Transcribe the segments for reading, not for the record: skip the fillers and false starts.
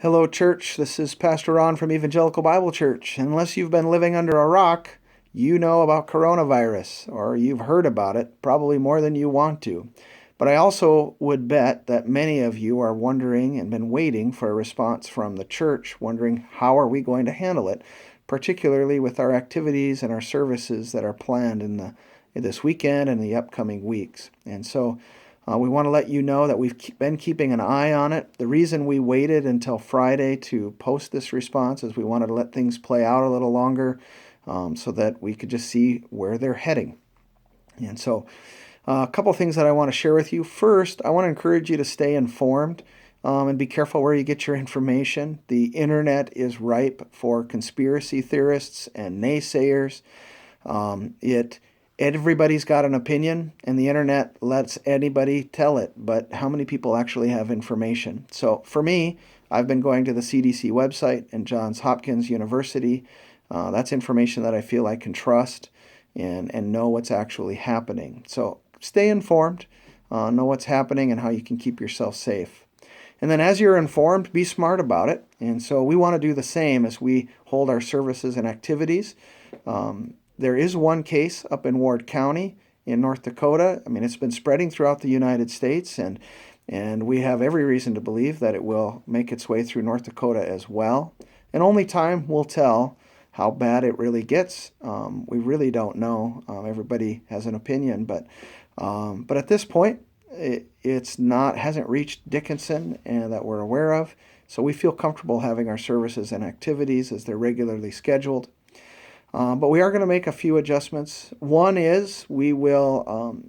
Hello, church. This is Pastor Ron from Evangelical Bible Church. Unless you've been living under a rock, you know about coronavirus, or you've heard about it, probably more than you want to. But I also would bet that many of you are wondering and been waiting for a response from the church, wondering how are we going to handle it, particularly with our activities and our services that are planned in this weekend and the upcoming weeks. And so we want to let you know that we've been keeping an eye on it. The reason we waited until Friday to post this response is we wanted to let things play out a little longer so that we could just see where they're heading. And so a couple things that I want to share with you. First, I want to encourage you to stay informed and be careful where you get your information. The internet is ripe for conspiracy theorists and naysayers. Everybody's got an opinion, and the internet lets anybody tell it, but how many people actually have information? So for me, I've been going to the CDC website and Johns Hopkins University. That's information that I feel I can trust and know what's actually happening. So stay informed, know what's happening and how you can keep yourself safe. And then as you're informed, be smart about it. And so we want to do the same as we hold our services and activities. There is one case up in Ward County in North Dakota. I mean, it's been spreading throughout the United States, and we have every reason to believe that it will make its way through North Dakota as well. And only time will tell how bad it really gets. We really don't know. Everybody has an opinion, but at this point, hasn't reached Dickinson and that we're aware of. So we feel comfortable having our services and activities as they're regularly scheduled. But we are going to make a few adjustments. One is we will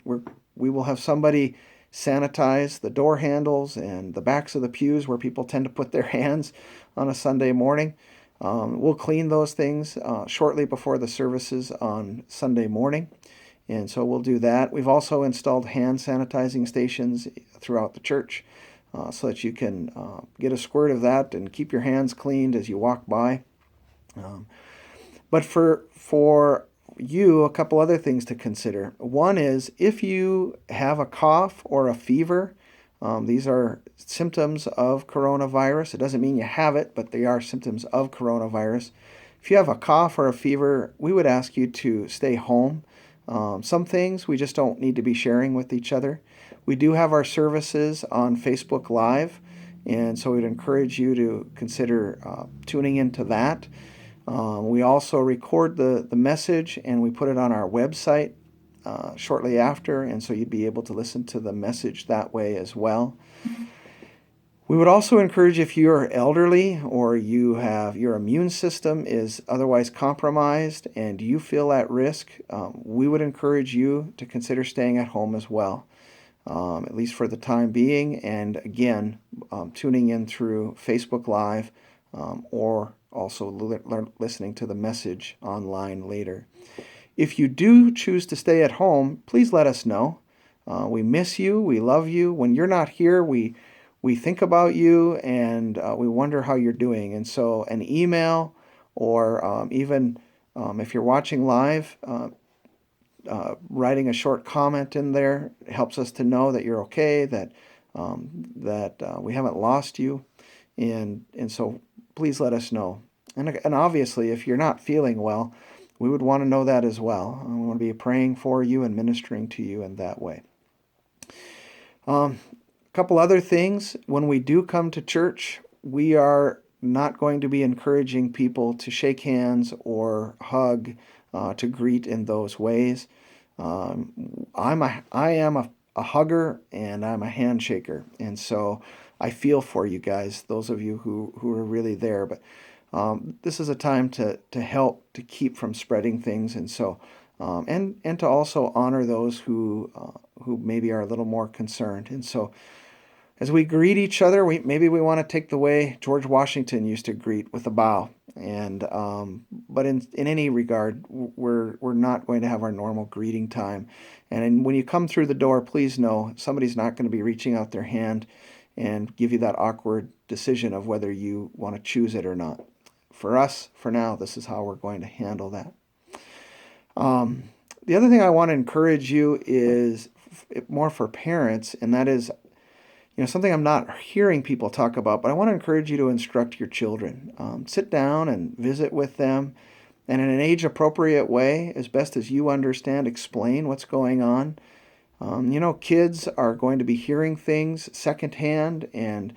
have somebody sanitize the door handles and the backs of the pews where people tend to put their hands on a Sunday morning. We'll clean those things shortly before the services on Sunday morning, and so we'll do that. We've also installed hand sanitizing stations throughout the church so that you can get a squirt of that and keep your hands cleaned as you walk by. But for you, a couple other things to consider. One is if you have a cough or a fever, these are symptoms of coronavirus. It doesn't mean you have it, but they are symptoms of coronavirus. If you have a cough or a fever, we would ask you to stay home. Some things we just don't need to be sharing with each other. We do have our services on Facebook Live, and so we'd encourage you to consider tuning into that. We also record the message and we put it on our website shortly after, and so you'd be able to listen to the message that way as well. We would also encourage, if you're elderly or your immune system is otherwise compromised and you feel at risk, we would encourage you to consider staying at home as well, at least for the time being, and again, tuning in through Facebook Live or also listening to the message online later. If you do choose to stay at home, please let us know. We miss you. We love you. When you're not here, we think about you and we wonder how you're doing. And so an email or even if you're watching live, writing a short comment in there helps us to know that you're okay, that we haven't lost you. And so please let us know. And obviously, if you're not feeling well, we would want to know that as well. We want to be praying for you and ministering to you in that way. A couple other things. When we do come to church, we are not going to be encouraging people to shake hands or hug, to greet in those ways. I am a hugger and I'm a handshaker, and so I feel for you guys, those of you who are really there. But this is a time to help to keep from spreading things, and so and to also honor those who maybe are a little more concerned. And so as we greet each other, maybe we want to take the way George Washington used to greet, with a bow. And but in any regard, we're not going to have our normal greeting time. And when you come through the door, please know somebody's not going to be reaching out their hand and give you that awkward decision of whether you want to choose it or not. For us, for now, this is how we're going to handle that. The other thing I want to encourage you is more for parents, and that is, something I'm not hearing people talk about, but I want to encourage you to instruct your children. Sit down and visit with them, and in an age-appropriate way, as best as you understand, explain what's going on. Kids are going to be hearing things secondhand, and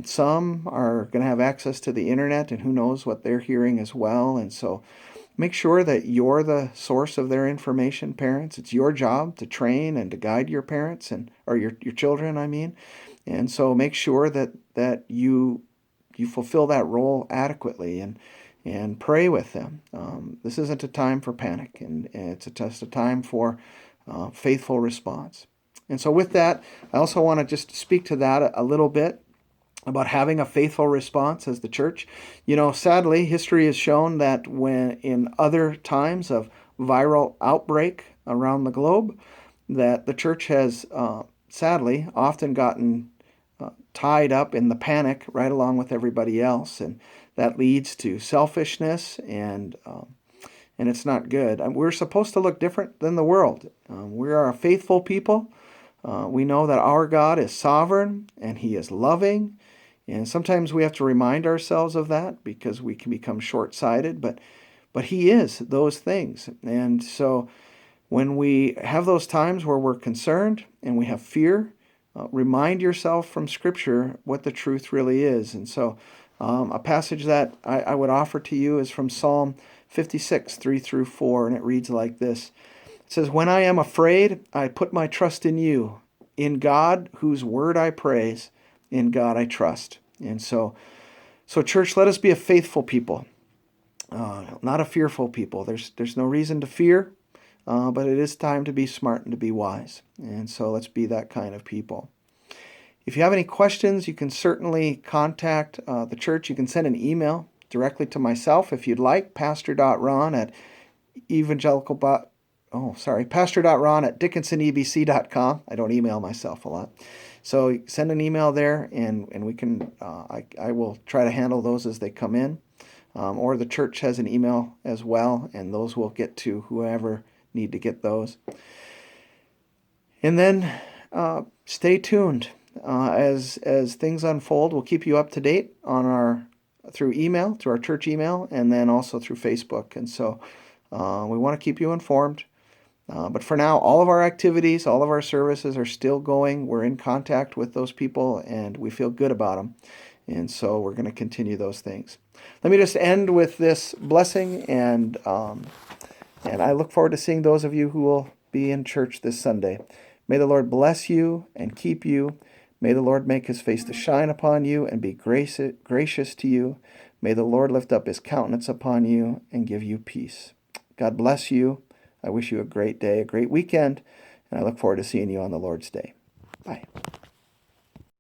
some are going to have access to the internet, and who knows what they're hearing as well. And so make sure that you're the source of their information, parents. It's your job to train and to guide your parents or your children, I mean. And so make sure that you fulfill that role adequately and pray with them. This isn't a time for panic, and it's just a time for faithful response. And so with that, I also want to just speak to that a little bit about having a faithful response as the church. Sadly, history has shown that when in other times of viral outbreak around the globe, that the church has sadly often gotten tied up in the panic right along with everybody else, and that leads to selfishness, and it's not good. We're supposed to look different than the world. We are a faithful people. We know that our God is sovereign and He is loving. And sometimes we have to remind ourselves of that because we can become short-sighted, but He is those things. And so when we have those times where we're concerned and we have fear, remind yourself from Scripture what the truth really is. And so a passage that I would offer to you is from Psalm 56, 3 through 4, and it reads like this. It says, "When I am afraid, I put my trust in you. In God, whose word I praise, in God I trust." And so church, let us be a faithful people, not a fearful people. There's no reason to fear, but it is time to be smart and to be wise. And so let's be that kind of people. If you have any questions, you can certainly contact the church. You can send an email directly to myself if you'd like, pastor.ron@dickinsonebc.com. I don't email myself a lot. So send an email there, and we can. I will try to handle those as they come in. Or the church has an email as well, and those will get to whoever need to get those. And then stay tuned as things unfold. We'll keep you up to date through our church email, and then also through Facebook. And so we want to keep you informed. But for now, all of our activities, all of our services are still going. We're in contact with those people, and we feel good about them. And so we're going to continue those things. Let me just end with this blessing, and I look forward to seeing those of you who will be in church this Sunday. May the Lord bless you and keep you. May the Lord make His face to shine upon you and be gracious to you. May the Lord lift up His countenance upon you and give you peace. God bless you. I wish you a great day, a great weekend, and I look forward to seeing you on the Lord's Day. Bye.